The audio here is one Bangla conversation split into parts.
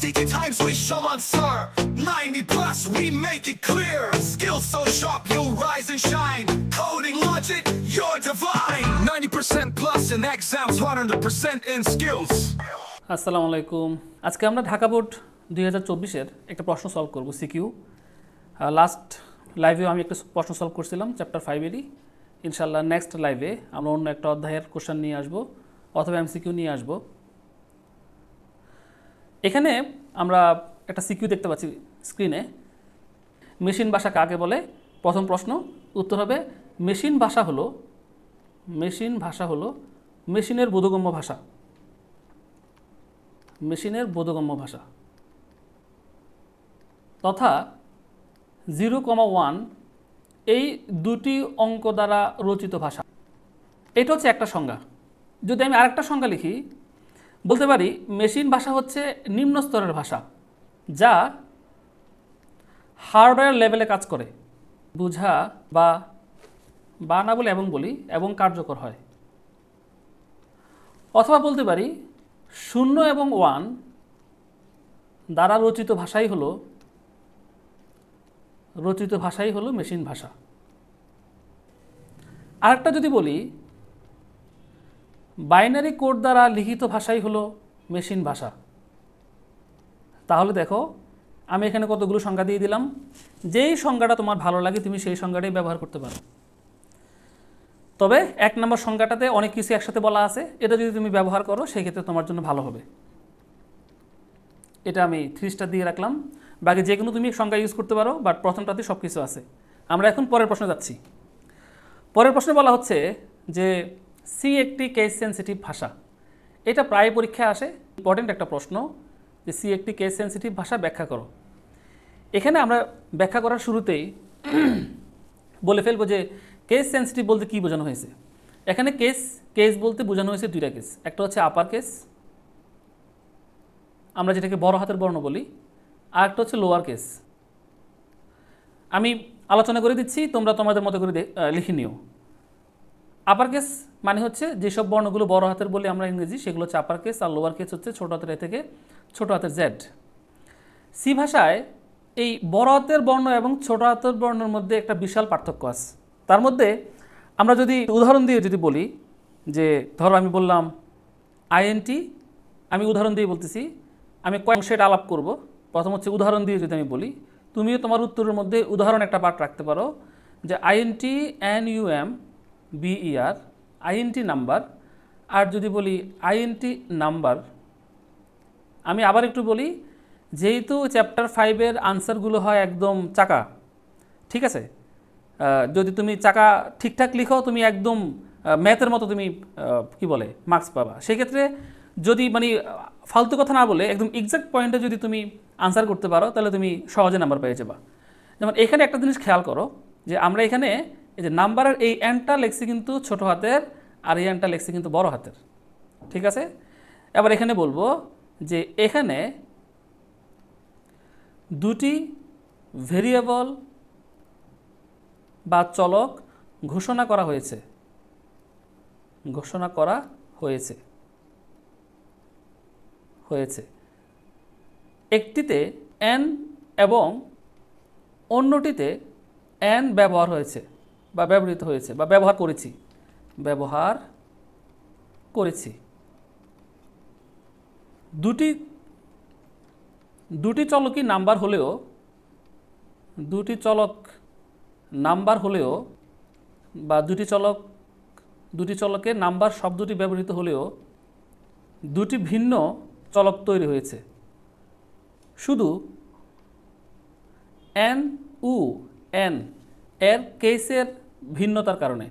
Seeking times we show on sir 90 plus we make it clear. Skills so sharp you'll rise and shine. Coding logic, you're divine. 90% plus in exams, 100% in skills. আসসালামু আলাইকুম। আজকে আমরা ঢাকা বোর্ড 2024 এর একটা প্রশ্ন সলভ করব সিকিউ। লাস্ট লাইভে আমি একটা প্রশ্ন সলভ করছিলাম চ্যাপ্টার 5 এরই। ইনশাআল্লাহ নেক্সট লাইভে আমরা অন্য একটা অধ্যায়ের কোশ্চেন নিয়ে আসব অথবা এমসিকিউ নিয়ে আসব। এখানে আমরা একটা সিকিউ দেখতে পাচ্ছি স্ক্রিনে। মেশিন ভাষা কাকে বলে? প্রথম প্রশ্ন উত্তর হবে মেশিন ভাষা হলো মেশিনের বোধগম্য ভাষা। মেশিনের বোধগম্য ভাষা তথা 0,1 এই দুটি অঙ্ক দ্বারা রচিত ভাষা। এটা হচ্ছে একটা সংজ্ঞা। যদি আমি আরেকটা সংজ্ঞা লিখি, বলতে পারি মেশিন ভাষা হচ্ছে নিম্ন স্তরের ভাষা যা হার্ডওয়্যার লেভেলে কাজ করে, বুঝা বা না বলে এবং কার্যকর হয়। অথবা বলতে পারি 0 এবং 1 দ্বারা রচিত ভাষাই হলো মেশিন ভাষা। আরেকটা যদি বলি বাইনারি কোড দ্বারা লিখিত ভাষাই হলো মেশিন ভাষা। তাহলে দেখো আমি এখানে কতগুলো সংজ্ঞা দিয়ে দিলাম। যেই সংজ্ঞাটা তোমার ভালো লাগে তুমি সেই সংজ্ঞাটাই ব্যবহার করতে পারো। তবে 1 নম্বর সংজ্ঞাটাতে অনেক কিছু একসাথে বলা আছে, এটা যদি তুমি ব্যবহার করো সেই ক্ষেত্রে তোমার জন্য ভালো হবে। এটা আমি 3 স্টার দিয়ে রাখলাম। বাকি যে কোনো তুমি সংজ্ঞা ইউজ করতে পারো, বাট প্রথমটাতে সব কিছু আছে। আমরা এখন পরের প্রশ্নে যাচ্ছি। পরের প্রশ্নে বলা হচ্ছে যে সি একটি কেস সেন্সিটিভ ভাষা। এটা প্রায় পরীক্ষায় আসে, ইম্পর্টেন্ট একটা প্রশ্ন যে সি একটি কেস সেন্সিটিভ ভাষা ব্যাখ্যা করো। এখানে আমরা ব্যাখ্যা করার শুরুতেই বলে ফেলবো যে কেস সেন্সিটিভ বলতে কী বোঝানো হয়েছে। এখানে কেস বলতে বোঝানো হয়েছে দুইটা কেস। একটা হচ্ছে আপার কেস, আমরা যেটাকে বড় হাতের বর্ণ বলি, আর একটা হচ্ছে লোয়ার কেস। আমি আলোচনা করে দিচ্ছি, তোমরা তোমাদের মতো করে লিখে নিও। আপার কেস মানে হচ্ছে যেসব বর্ণগুলো বড় হাতের বলি আমরা ইংরেজি, সেগুলো হচ্ছে আপার কেস, আর লোয়ার কেস হচ্ছে ছোট হাতের এ থেকে ছোট হাতের জেড। সি ভাষায় এই বড় হাতের বর্ণ এবং ছোট হাতের বর্ণের মধ্যে একটা বিশাল পার্থক্য আছে। তার মধ্যে আমরা যদি উদাহরণ দিয়ে যদি বলি, যে ধরো আমি বললাম আইএনটি, আমি উদাহরণ দিয়ে বলতেছি, আমি কয়েক সেট আলাপ করব। প্রথম হচ্ছে উদাহরণ দিয়ে যদি আমি বলি, তুমিও তোমার উত্তরের মধ্যে উদাহরণ একটা পার্ট রাখতে পারো যে আইএনটি NUMBER আইএনটি নাম্বার। আর যদি বলি আইএনটি নাম্বার, আমি আবার একটু বলি, যেহেতু চ্যাপ্টার 5-এর আনসারগুলো হয় একদম চাকা, ঠিক আছে? যদি তুমি চাকা ঠিকঠাক লিখো তুমি একদম ম্যাথের মতো তুমি কি বলে মার্কস পাবা। সেক্ষেত্রে যদি মানে ফালতু কথা না বলে একদম এক্সাক্ট পয়েন্টে যদি তুমি আনসার করতে পারো তাহলে তুমি সহজে নাম্বার পেয়ে যাবা। যেমন এখানে একটা জিনিস খেয়াল করো যে আমরা এখানে এই যে নাম্বারের এই এনটা লেখছি কিন্তু ছোট হাতের, আর এই এনটা লেখছি কিন্তু বড় হাতের, ঠিক আছে? এবার এখানে বলবো যে এখানে দুটি ভেরিয়েবল বা চলক ঘোষণা করা হয়েছে। একটিতে n এবং অন্যটিতে n ব্যবহার হয়েছে বা ব্যবহৃত হয়েছে বা ব্যবহার করেছি। দুটি চলকই নাম্বার হলেও বা দুটি চলকের নাম্বার শব্দটি ব্যবহৃত হলেও দুটি ভিন্ন চলক তৈরি হয়েছে শুধু n এর কেসের ভিন্নতার কারণে।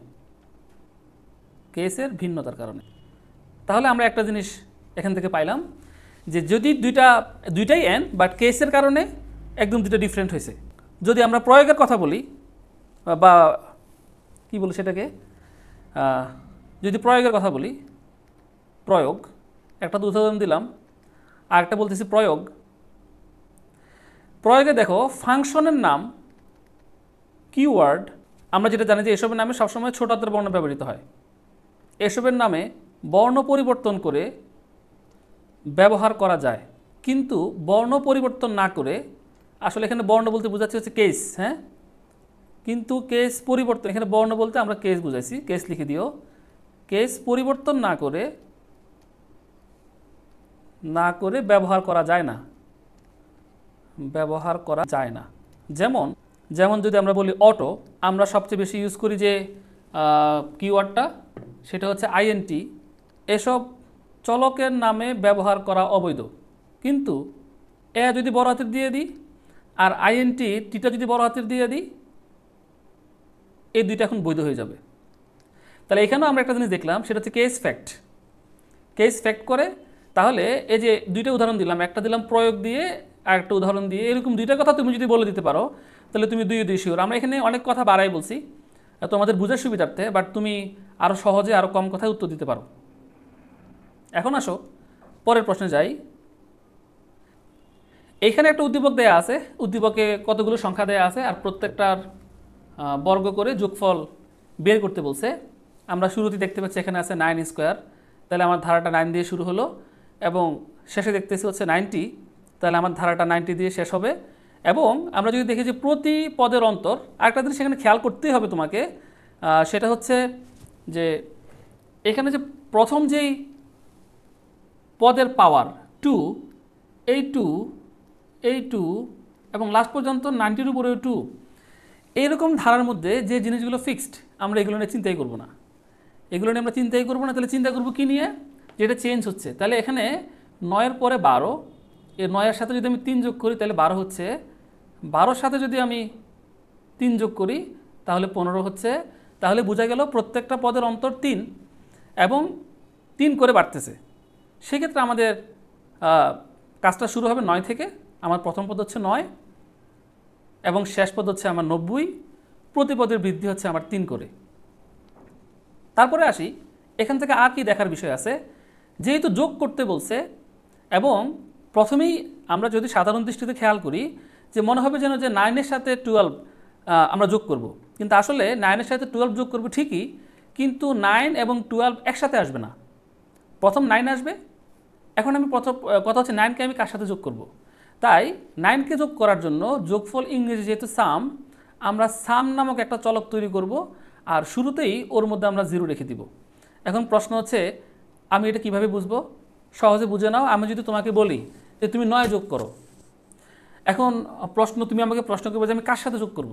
তাহলে আমরা একটা জিনিস এখান থেকে পাইলাম যে যদি দুইটাই n বাট কেসের কারণে একদম দুটো ডিফারেন্ট হয়েছে। যদি আমরা প্রয়োগের কথা বলি বা কি বলি সেটাকে, যদি প্রয়োগের কথা বলি, প্রয়োগ একটা উদাহরণ দিলাম, আর একটা বলতেছি প্রয়োগে দেখো ফাংশনের নাম কিওয়ার্ড, আমরা যেটা জানি যে এসবের নামে সবসময় ছোট হাতের বর্ণ ব্যবহৃত হয়। এসবের নামে বর্ণ পরিবর্তন করে ব্যবহার করা যায়। কিন্তু বর্ণ পরিবর্তন না করে, আসলে এখানে বর্ণ বলতে বোঝাচ্ছে হচ্ছে কেস, হ্যাঁ, কিন্তু কেস পরিবর্তন, এখানে বর্ণ বলতে আমরা কেস বুঝাইছি, কেস লিখে দিও। কেস পরিবর্তন না করে ব্যবহার করা যায় না, ব্যবহার করা যায় না। যেমন যদি আমরা বলি অটো, আমরা সবচেয়ে বেশি ইউজ করি যে কিওয়ার্ডটা, সেটা হচ্ছে আইএনটি। এসব চলকের নামে ব্যবহার করা অবৈধ, কিন্তু এ যদি বড় হাতের দিয়ে দিই আর আইএনটি টিটা যদি বড় হাতের দিয়ে দিই, এই দুইটা এখন বৈধ হয়ে যাবে। তাহলে এখানেও আমরা একটা জিনিস দেখলাম, সেটা হচ্ছে কেস ফ্যাক্ট করে। তাহলে এই যে দুইটা উদাহরণ দিলাম, একটা দিলাম প্রয়োগ দিয়ে আর একটা উদাহরণ দিয়ে, এরকম দুইটা কথা তুমি যদি বলে দিতে পারো তাহলে তুমি দুই শিওর। আমরা এখানে অনেক কথা বাড়াই বলছি তোমাদের বোঝার সুবিধার্থে, বাট তুমি আরও সহজে আরও কম কথায় উত্তর দিতে পারো। এখন আসো পরের প্রশ্নে যাই। এইখানে একটা উদ্দীপক দেয়া আছে, উদ্দীপকে কতগুলো সংখ্যা দেয়া আছে আর প্রত্যেকটার বর্গ করে যোগফল বের করতে বলছে। আমরা শুরুতে দেখতে পাচ্ছি এখানে আছে 9 স্কোয়ার, তাহলে আমার ধারাটা 9 দিয়ে শুরু হলো, এবং শেষে দেখতেছি হচ্ছে 90, তাহলে আমার ধারাটা 90 দিয়ে শেষ হবে। এবং আমরা যদি দেখি যে প্রতি পদের অন্তর, আরেকটা জিনিস সেখানে খেয়াল করতেই হবে তোমাকে, সেটা হচ্ছে যে এখানে যে প্রথম যেই পদের পাওয়ার 2, এই 2 এবং লাস্ট পর্যন্ত 90-র উপরে 2, এইরকম ধারার মধ্যে যে জিনিসগুলো ফিক্সড, আমরা এগুলো নিয়ে চিন্তাই করব না, তাহলে চিন্তা করব কি নিয়ে, যেটা চেঞ্জ হচ্ছে। তাহলে এখানে 9-এর পরে 12, এই 9-এর সাথে যদি আমি 3 যোগ করি তাহলে 12 হচ্ছে, 12-র সাথে যদি আমি 3 যোগ করি তাহলে 15 হচ্ছে। তাহলে বোঝা গেল প্রত্যেকটা পদের অন্তর 3 এবং 3 করে বাড়তেছে। সেক্ষেত্রে আমাদের কাজটা শুরু হবে 9 থেকে। আমার প্রথম পদ হচ্ছে 9 এবং শেষ পদ হচ্ছে আমার 90, প্রতি পদের বৃদ্ধি হচ্ছে আমার 3 করে। তারপরে আসি, এখান থেকে আর কি দেখার বিষয় আছে, যেহেতু যোগ করতে বলছে, এবং প্রথমেই আমরা যদি সাধারণ দৃষ্টিতে খেয়াল করি যে মনে হবে যেন যে 9-এর সাথে 12 আমরা যোগ করব, কিন্তু আসলে 9-এর সাথে 12 যোগ করব ঠিকই, কিন্তু 9 এবং 12 একসাথে আসবে না, প্রথম 9 আসবে। এখন আমি কথা হচ্ছে 9কে আমি কার সাথে যোগ করব, তাই 9কে যোগ করার জন্য যোগফল ইংরেজি যেহেতু সাম, আমরা সাম নামক একটা চলক তৈরি করব আর শুরুতেই ওর মধ্যে আমরা 0 রেখে দিব। এখন প্রশ্ন হচ্ছে আমি এটা কিভাবে বুঝবো? সহজে বুঝে নাও। আমি যদি তোমাকে বলি যে তুমি 9 যোগ করো, এখন তুমি আমাকে প্রশ্ন করবে যে আমি কার সাথে যোগ করব।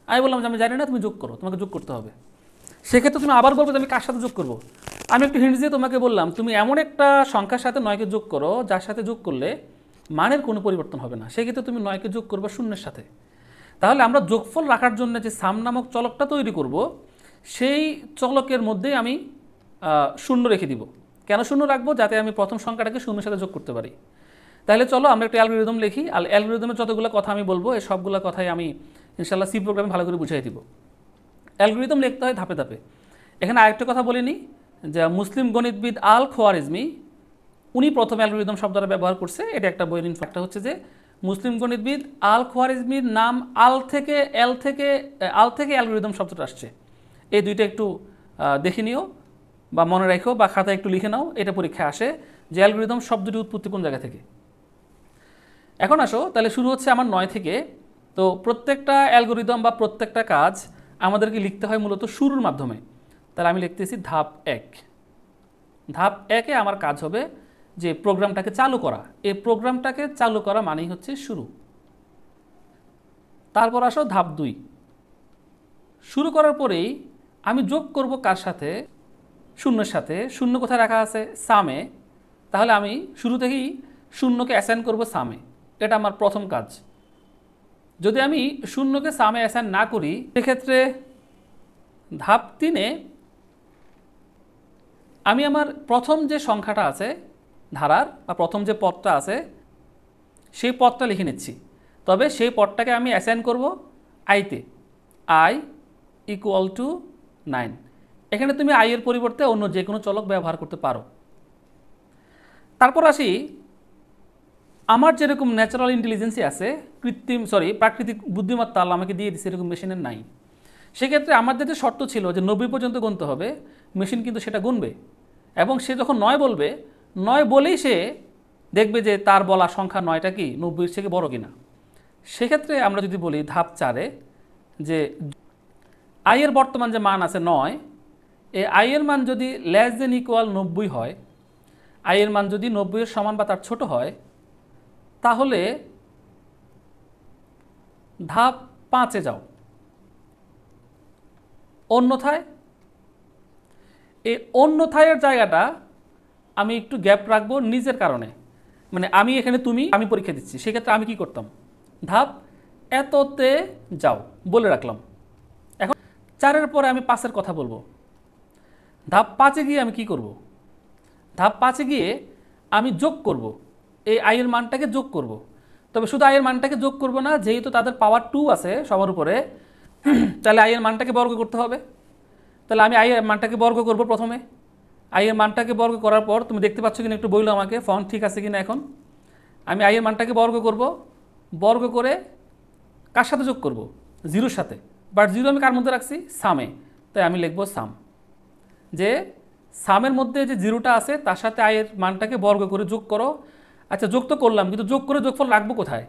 আমি বললাম যে আমি জানি না, তুমি যোগ করো, তোমাকে যোগ করতে হবে। সেক্ষেত্রে তুমি আবার বলবে যে আমি কার সাথে যোগ করব। আমি একটু হিন্ট দিয়ে তোমাকে বললাম তুমি এমন একটা সংখ্যার সাথে 9কে যোগ করো যার সাথে যোগ করলে মানের কোনো পরিবর্তন হবে না। সেক্ষেত্রে তুমি 9কে যোগ করবে শূন্যের সাথে। তাহলে আমরা যোগফল রাখার জন্য যে সাম নামক চলকটা তৈরি করব, সেই চলকের মধ্যেই আমি 0 রেখে দিব। কেন 0 রাখবো? যাতে আমি প্রথম সংখ্যাটাকে 0-এর সাথে যোগ করতে পারি। তাহলে চলো আমরা একটা অ্যালগরিদম লিখি। আর অ্যালগরিদমের যতগুলো কথা আমি বলবো, এই সবগুলো কথাই আমি ইনশাআল্লাহ সি প্রোগ্রামে ভালো করে বুঝিয়ে দিব। অ্যালগরিদম লিখতে হয় ধাপে ধাপে। এখানে আরেকটা কথা বলিনি যে মুসলিম গণিতবিদ আল খোয়ারিজমি, উনি প্রথম অ্যালগরিদম শব্দটা ব্যবহার করছে। এটা একটা বইয়ের ইনফ্যাক্টটা হচ্ছে যে মুসলিম গণিতবিদ আল খোয়ারিজমির নাম আল থেকে অ্যালগরিদম শব্দটা আসছে। এই দুইটা একটু দেখে নিও বা মনে রাখো বা খাতায় একটু লিখে নাও, এটা পরীক্ষায় আসে যে অ্যালগরিদম শব্দটি উৎপত্তি কোন জায়গা থেকে। এখন আসো, তাহলে শুরু হচ্ছে আমার 9 থেকে। তো প্রত্যেকটা অ্যালগরিদম বা প্রত্যেকটা কাজ আমাদেরকে লিখতে হয় মূলত শুরুর মাধ্যমে। তাহলে আমি লিখতেছি ধাপ 1। ধাপ 1-এ আমার কাজ হবে যে প্রোগ্রামটাকে চালু করা। এই প্রোগ্রামটাকে চালু করা মানেই হচ্ছে শুরু। তারপর আসো ধাপ 2। শুরু করার পরেই আমি যোগ করব কার সাথে? 0-এর সাথে। 0 কোথায় রাখা আছে? সামে। তাহলে আমি শুরু থেকেই 0কে অ্যাসাইন করব সামে। এটা আমার প্রথম কাজ। যদি আমি 0কে সামে অ্যাসাইন না করি, সেক্ষেত্রে ধাপ 3-এ আমি আমার প্রথম যে সংখ্যাটা আছে ধারার বা প্রথম যে পদটা আছে সেই পদটা লিখে নিচ্ছি। তবে সেই পদটাকে আমি অ্যাসাইন করব আইতে, i = 9। এখানে তুমি i এর পরিবর্তে অন্য যে কোনো চলক ব্যবহার করতে পারো। তারপর আসি, আমার যেরকম ন্যাচারাল ইন্টেলিজেন্সি আছে, প্রাকৃতিক বুদ্ধিমত্তা আল্লাহ আমাকে দিয়ে দিচ্ছে, এরকম মেশিনের নাই। সেক্ষেত্রে আমার যে শর্ত ছিল যে 90 পর্যন্ত গুনতে হবে, মেশিন কিন্তু সেটা গুনবে। এবং সে যখন 9 বলবে, 9 বলেই সে দেখবে যে তার বলা সংখ্যা 9টা কি 90 থেকে বড় কিনা। সেক্ষেত্রে আমরা যদি বলি ধাপ 4-এ যে আই এর বর্তমান যে মান আছে 9, এই আই এর মান যদি লেস দেন ইকুয়াল 90 হয়, আই এর মান যদি 90 এর সমান বা তার ছোট হয়, তাহলে ধাপ 5-এ যাও। অন্যথায়, এই অন্যথায়ের জায়গাটা আমি একটু গ্যাপ রাখবো নিজের কারণে, মানে আমি এখানে আমি পরীক্ষা দিচ্ছি, সেক্ষেত্রে আমি কি করতাম, ধাপ এততে যাও বলে রাখলাম। এখন 4-এর পরে আমি 5-এর কথা বলবো। ধাপ 5-এ গিয়ে আমি কি করব, ধাপ 5-এ গিয়ে আমি যোগ করব, এই আই এর মানটাকে যোগ করব। তবে শুধু আই এর মানটাকে যোগ করব না, যেহেতু তাদের পাওয়ার 2 আছে সবার উপরে, তাহলে আই এর মানটাকে বর্গ করতে হবে। তাহলে আমি আই এর মানটাকে বর্গ করব প্রথমে। আই এর মানটাকে বর্গ করার পর তুমি দেখতে পাচ্ছ কিনা একটু বললো আমাকে, ফন্ট ঠিক আছে কিনা। এখন আমি আই এর মানটাকে বর্গ করব, বর্গ করে কার সাথে যোগ করব, 0-র সাথে। বাট 0 আমি কার মধ্যে রাখছি, সামে, তাই আমি লিখব সাম। যে সামের মধ্যে যে 0টা আছে তার সাথে আই এর মানটাকে বর্গ করে যোগ করো। আচ্ছা, যোগ তো করলাম, কিন্তু যোগ করে যোগফল রাখবো কোথায়,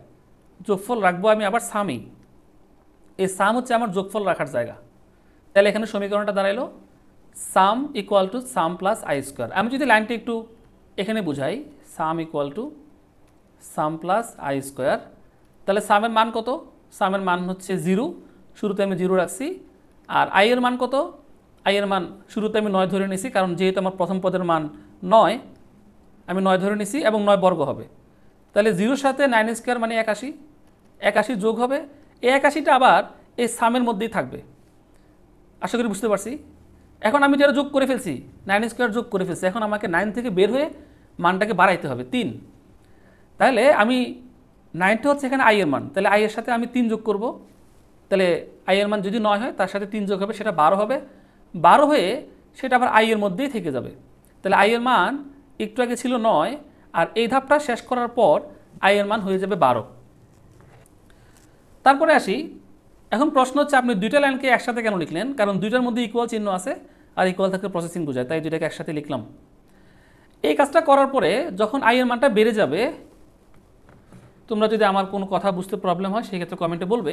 যোগফল রাখবো আমি আবার সামেই। এই সাম হচ্ছে আমার যোগফল রাখার জায়গা। তাহলে এখানে সমীকরণটা দাঁড়াইলো sum equal to sum plus I square. আমি যদি লাইনটা একটু এখানে বুঝাই, sum equal to sum plus I square, তাহলে সামের মান কত, সামের মান হচ্ছে 0, শুরুতে আমি 0 রাখছি। আর আই এর মান কত, আই এর মান শুরুতে আমি 9 ধরে নিছি, কারণ যেহেতু আমার প্রথম পদের মান 9, আমি 9 ধরে নিছি এবং 9 বর্গ হবে। তাহলে 0-র সাথে 9 স্কোয়ার মানে 81, 81 যোগ হবে। এই 81টা আবার এই সামের মধ্যেই থাকবে। আশা করি বুঝতে পারছি। এখন আমি যারা যোগ করে ফেলছি, 9 স্কোয়ার যোগ করে ফেলছি, এখন আমাকে 9 থেকে বের হয়ে মানটাকে বাড়াইতে হবে 3। তাহলে আমি 9টা হচ্ছে এখানে আই এর মান, তাহলে আই এর সাথে আমি 3 যোগ করব। তাহলে আই এর মান যদি 9 হয় তার সাথে 3 যোগ হবে, সেটা 12 হবে। 12 হয়ে সেটা আবার আই এর মধ্যেই থেকে যাবে। তাহলে আই এর মান একটু আগে ছিল 9, আর এই ধাপটা শেষ করার পর আই এর মান হয়ে যাবে 12। তারপরে আসি, এখন প্রশ্ন হচ্ছে আপনি 2টা লাইনকে একসাথে কেন লিখলেন, কারণ 2টার মধ্যে ইকুয়াল চিহ্ন আছে, আর ইকুয়াল থাকলে প্রসেসিং বোঝায়, তাই 2টাকে একসাথে লিখলাম। এই কাজটা করার পরে যখন আই এর মানটা বেড়ে যাবে, তোমরা যদি আমার কোনো কথা বুঝতে প্রবলেম হয় সেই ক্ষেত্রে কমেন্টে বলবে।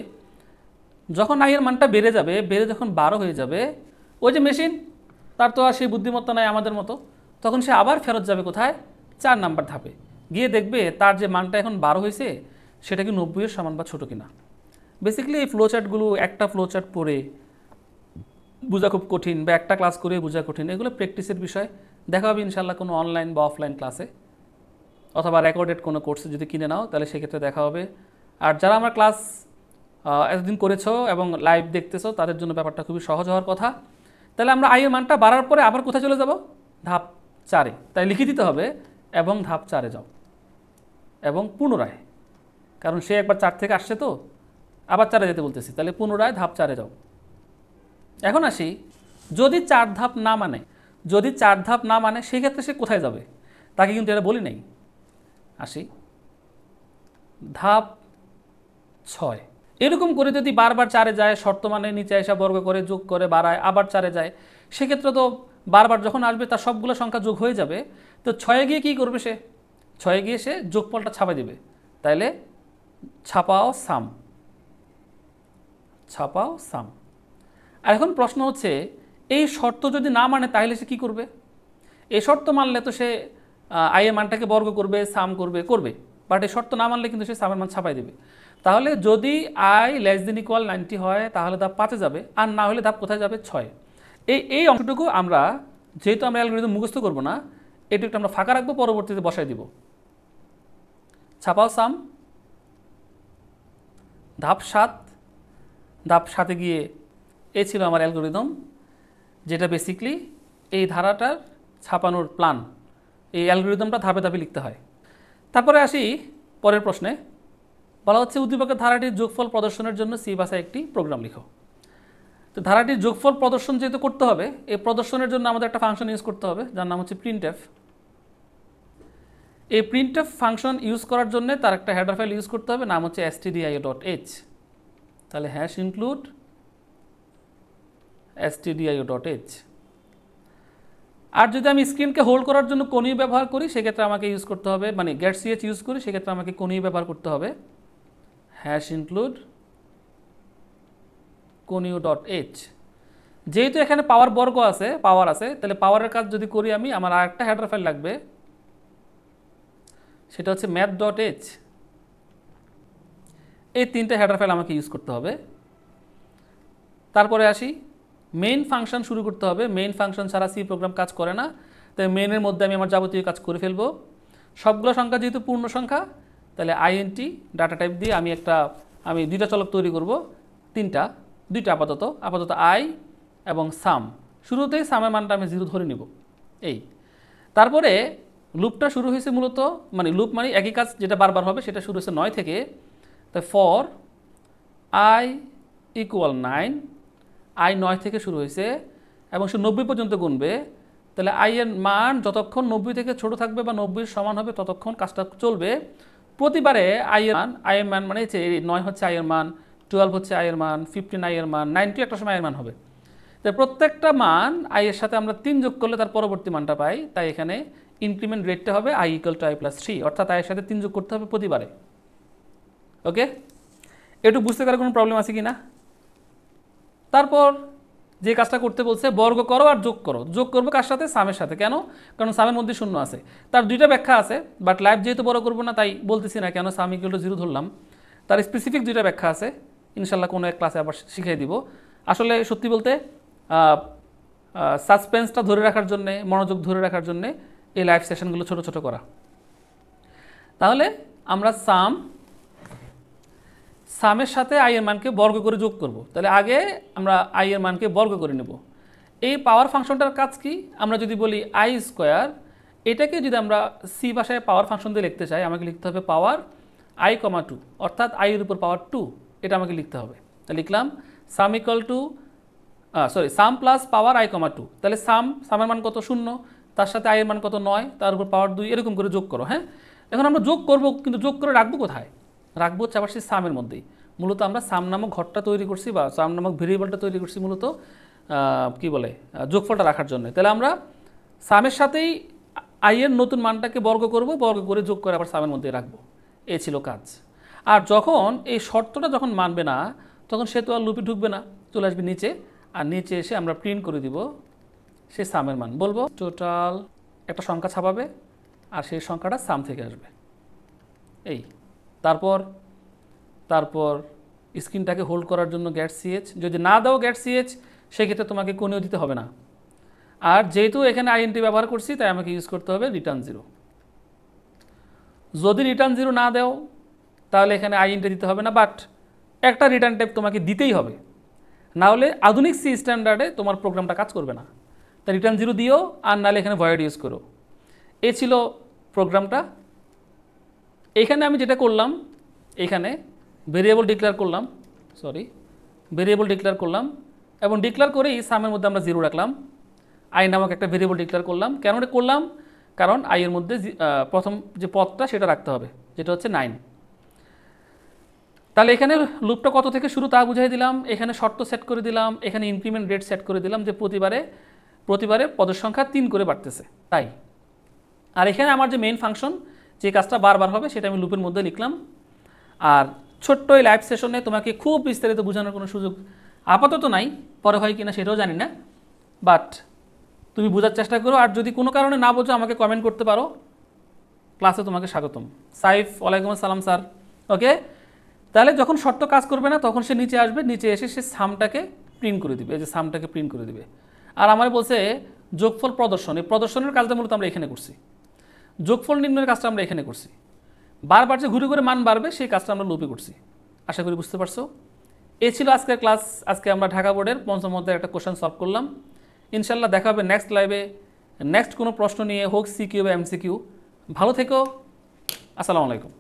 যখন আই এর মানটা বেড়ে যাবে, বেড়ে যখন 12 হয়ে যাবে, ওই যে মেশিন, তার তো আর সেই বুদ্ধিমত্তা নাই আমাদের মতো, তখন সে আবার ফেরত যাবে কোথায়, 4 নাম্বার ধাপে গিয়ে দেখবে তার যে মানটা এখন 12 হয়েছে সেটা কি 90-এর সমান বা ছোটো কিনা। বেসিক্যালি এই ফ্লোচার্টগুলো একটা ফ্লোচার্ট পড়ে বোঝা খুব কঠিন, বা একটা ক্লাস করে বোঝা কঠিন, এগুলো প্র্যাকটিসের বিষয়। দেখা হবে ইনশাল্লাহ কোনো অনলাইন বা অফলাইন ক্লাসে, অথবা রেকর্ডেড কোনো কোর্সে যদি কিনে নাও তাহলে সেক্ষেত্রে দেখা হবে। আর যারা আমরা ক্লাস এতদিন করেছো এবং লাইভ দেখতেছো তাদের জন্য ব্যাপারটা খুবই সহজ হওয়ার কথা। তাহলে আমরা আই এর মানটা বাড়ার পরে আবার কোথায় চলে যাব, ধাপ 4-এ। তাই লিখে দিতে হবে এবং ধাপ 4-এ যাও, এবং পুনরায়, কারণ সে একবার 4 থেকে আসছে তো আবার 4-এ যেতে বলতেছি, তাহলে পুনরায় ধাপ 4-এ যাও। এখন আসি, যদি 4 ধাপ না মানে, যদি 4 ধাপ না মানে সেক্ষেত্রে সে কোথায় যাবে, তাকে কিন্তু এটা বলি নাই। আসি ধাপ 6। এরকম করে যদি বারবার 4-এ যায়, শর্ত মানে নিচে এসে বর্গ করে যোগ করে বাড়ায় আবার 4-এ যায়, সেক্ষেত্রে তো বারবার যখন আসবে তার সবগুলো সংখ্যা যোগ হয়ে যাবে। তো 6-এ গিয়ে কী করবে, সে 6-এ গিয়ে সে যোগফলটা ছাপাই দেবে। তাইলে ছাপাও সাম, ছাপাও সাম। আর এখন প্রশ্ন হচ্ছে, এই শর্ত যদি না মানে তাহলে সে কী করবে। এই শর্ত মানলে তো সে আই এর মানটাকে বর্গ করবে, সাম করবে, বাট এই শর্ত না মানলে কিন্তু সে সামের মান ছাপাই দেবে। তাহলে যদি আই লেস দেন ইকুয়াল 90 হয় তাহলে ধাপ 5-এ যাবে, আর না হলে ধাপ কোথায় যাবে, 6-এ। এই অংশটুকু আমরা, যেহেতু আমরা অ্যালগরিদম মুখস্থ করবো না, এটুকু আমরা ফাঁকা রাখবো, পরবর্তীতে বসাই দিব। ছাপাও সাম, ধাপ 7। ধাপ 7-এ গিয়ে এই ছিল আমার অ্যালগরিদম, যেটা বেসিকলি এই ধারাটার ছাপানোর প্ল্যান। এই অ্যালগরিদমটা ধাপে ধাপে লিখতে হয়। তারপরে আসি পরের প্রশ্নে, বলা হচ্ছে উদ্দীপকের ধারাটির যোগফল প্রদর্শনের জন্য সি ভাষায় একটি প্রোগ্রাম লিখো। তো ধারাটির যোগফল প্রদর্শন যেহেতু করতে হবে, এই প্রদর্শনের জন্য আমাদের একটা ফাংশন ইউজ করতে হবে যার নাম হচ্ছে প্রিন্টএফ। এই প্রিন্টএফ ফাংশন ইউজ করার জন্য তার একটা হেডার ফাইল ইউজ করতে হবে, নাম হচ্ছে stdio.h। তাহলে #include stdio.h। আর যদি আমি স্ক্রিনকে হোল্ড করার জন্য কোণীয় ব্যবহার করি সেক্ষেত্রে আমাকে ইউজ করতে হবে, মানে গেট সিএচ ইউজ করি সেক্ষেত্রে আমাকে কোণীয় ব্যবহার করতে হবে, হ্যাশ ইনক্লুড কোণীয় ডট এইচ। যেহেতু এখানে পাওয়ার বর্গ আছে, পাওয়ার আছে, তাহলে পাওয়ারের কাজ যদি করি আমি, আমার আরেকটা হেডার ফাইল লাগবে, সেটা হচ্ছে ম্যাথ ডট এইচ। এই তিনটে হেডার ফাইল আমাকে ইউজ করতে হবে। তারপরে আসি, মেইন ফাংশন শুরু করতে হবে। মেইন ফাংশন ছাড়া সি প্রোগ্রাম কাজ করে না, তাই মেইনের মধ্যে আমি আমার যাবতীয় কাজ করে ফেলবো। সবগুলো সংখ্যা যেহেতু পূর্ণ সংখ্যা, তাহলে আইএনটি ডাটা টাইপ দিয়ে আমি দুইটা চলক তৈরি করব, দুইটা আপাতত আই এবং সাম। শুরুতেই সামের মানটা আমি 0 ধরে নিব। এই তারপরে লুপটা শুরু হয়েছে মূলত, মানে লুপ মানে একই কাজ যেটা বারবার হবে, সেটা শুরু হয়েছে 9 থেকে। তাই ফর আই ইকুয়াল 9, আই 9 থেকে শুরু হয়েছে এবং সে 90 পর্যন্ত গুনবে। তাহলে আই এর মান যতক্ষণ 90 থেকে ছোট থাকবে বা 90 সমান হবে ততক্ষণ কাজটা চলবে। প্রতিবারে আই এর মান মানে 9 হচ্ছে আই এর মান, 12 হচ্ছে আই এর মান, 15 আই এর মান, 90 একটা সময় আই এর মান হবে। তাই প্রত্যেকটা মান আই এর সাথে আমরা 3 যোগ করলে তার পরবর্তী মানটা পাই। তাই এখানে ইনক্রিমেন্ট রেটটা হবে I equal to I plus 3, অর্থাৎ আই এর সাথে 3 যোগ করতে হবে প্রতিবারে। ওকে, একটু বুঝতে পারার কোনো প্রবলেম আছে কি না? তারপর যে কাজটা করতে বলছে, বর্গ করো আর যোগ করো। যোগ করবো কার সাথে? সামের সাথে। কেন? কারণ সামের মধ্যে শূন্য আছে। তার দুইটা ব্যাখ্যা আছে, বাট লাইভ যেহেতু বড় করবো না তাই বলতেছি না কেন সাম ইকুয়াল টু 0 ধরলাম। তার স্পেসিফিক দুইটা ব্যাখ্যা আছে, ইনশাল্লাহ কোনো এক ক্লাসে আবার শিখিয়ে দিব। আসলে সত্যি বলতে সাসপেন্সটা ধরে রাখার জন্যে, মনোযোগ ধরে রাখার জন্যে এই লাইভ সেশনগুলো ছোট ছোট করা। তাহলে আমরা সামের সাথে আই এর মানকে বর্গ করে যোগ করব। তাহলে আগে আমরা আই এর মানকে বর্গ করে নেব। এই পাওয়ার ফাংশনটার কাজ কি? আমরা যদি বলি আই স্কোয়ার, এটাকে যদি আমরা সি ভাষায় পাওয়ার ফাংশন দিয়ে লিখতে চাই, আমাকে লিখতে হবে পাওয়ার আই কমা 2, অর্থাৎ আই এর উপর পাওয়ার 2, এটা আমাকে লিখতে হবে। তাহলে লিখলাম sum equal to sum plus power I comma 2। তাহলে সামের মান কত? 0, তার সাথে আই এর মান কত? 9, তার উপর পাওয়ার 2, এরকম করে যোগ করো। হ্যাঁ, এখন আমরা যোগ করব, কিন্তু যোগ করে রাখবো কোথায়? রাখবো হচ্ছে আবার সেই সামের মধ্যেই। মূলত আমরা সাম নামক ঘরটা তৈরি করছি বা সাম নামক ভেরিয়েবলটা তৈরি করছি মূলত কি বলে যোগফলটা রাখার জন্য। তাহলে আমরা সামের সাথেই আই এর নতুন মানটাকে বর্গ করব, বর্গ করে যোগ করে আবার সামের মধ্যে রাখবো। এই ছিল কাজ। আর যখন এই শর্তটা যখন মানবে না, তখন সে তো আর লুপে ঢুকবে না, চলে আসবে নিচে, আর নিচে এসে আমরা প্রিন্ট করে দিব সে সামের মান। বলবো টোটাল একটা সংখ্যা ছাপাবে আর সেই সংখ্যাটা সাম থেকে আসবে। এই তারপর স্ক্রিনটাকে হোল্ড করার জন্য গ্যাট সিএচ, যদি না দাও গ্যাট সিএচ সেক্ষেত্রে তোমাকে কোণীয় দিতে হবে না। আর যেহেতু এখানে আইএনটি ব্যবহার করছি তাই আমাকে ইউজ করতে হবে রিটার্ন 0। যদি রিটার্ন 0 না দাও তাহলে এখানে আইএনটি দিতে হবে না, বাট একটা রিটার্ন টাইপ তোমাকে দিতেই হবে, না হলে আধুনিক সি স্ট্যান্ডার্ডে তোমার প্রোগ্রামটা কাজ করবে না। তাই রিটার্ন 0 দিও, আর নাহলে এখানে ভয়েড ইউজ করো। এই ছিল প্রোগ্রামটা। এখানে আমি যেটা করলাম, এখানে ভেরিয়েবল ডিক্লেয়ার করলাম এবং ডিক্লেয়ার করেই সামের মধ্যে আমরা 0 রাখলাম। আই নামক একটা ভেরিয়েবল ডিক্লেয়ার করলাম। কেন এটা করলাম? কারণ আই এর মধ্যে প্রথম যে পদটা সেটা রাখতে হবে, যেটা হচ্ছে 9। তাহলে এখানে লুপটা কত থেকে শুরু তা বুঝাই দিলাম, এখানে শর্ত সেট করে দিলাম, এখানে ইনক্রিমেন্ট রেট সেট করে দিলাম যে প্রতিবারে পদের সংখ্যা 3 করে বাড়তেছে তাই। আর এখানে আমার যে মেইন ফাংশন, যে কাজটা বারবার হবে সেটা আমি লুপের মধ্যে লিখলাম। আর ছোট্ট এই লাইভ সেশনে তোমাকে খুব বিস্তারিত বোঝানোর কোনো সুযোগ আপাতত নাই, পরে হয় কিনা সেটাও জানি না, বাট তুমি বোঝার চেষ্টা করো। আর যদি কোনো কারণে না বোঝো আমাকে কমেন্ট করতে পারো। ক্লাসে তোমাকে স্বাগতম। সাইফ, ওয়ালাইকুম আসসালাম স্যার। ওকে, তাহলে যখন শর্ত কাজ করবে না তখন সে নিচে আসবে, নিচে এসে সে সামটাকে প্রিন্ট করে দিবে, এই যে সামটাকে প্রিন্ট করে দিবে। আর আমার বলছে যোগফল প্রদর্শন, এই প্রদর্শনের কাজটা মূলত আমরা এখানে করছি, যোগফল নির্ণয়ের কাজটা আমরা এখানে করছি। বারবার যে ঘুরে ঘুরে মান বাড়বে সেই কাজটা আমরা লুপে করছি। আশা করি বুঝতে পারছো। এই ছিল আজকের ক্লাস। আজকে আমরা ঢাকা বোর্ডের পঞ্চম অধ্যায়ের একটা কোশ্চেন সলভ করলাম। ইনশাল্লাহ দেখা হবে নেক্সট লাইভে, নেক্সট কোনো প্রশ্ন নিয়ে, হোক সিকিউ বা এমসিকিউ। ভালো থেকো, আসসালামু আলাইকুম।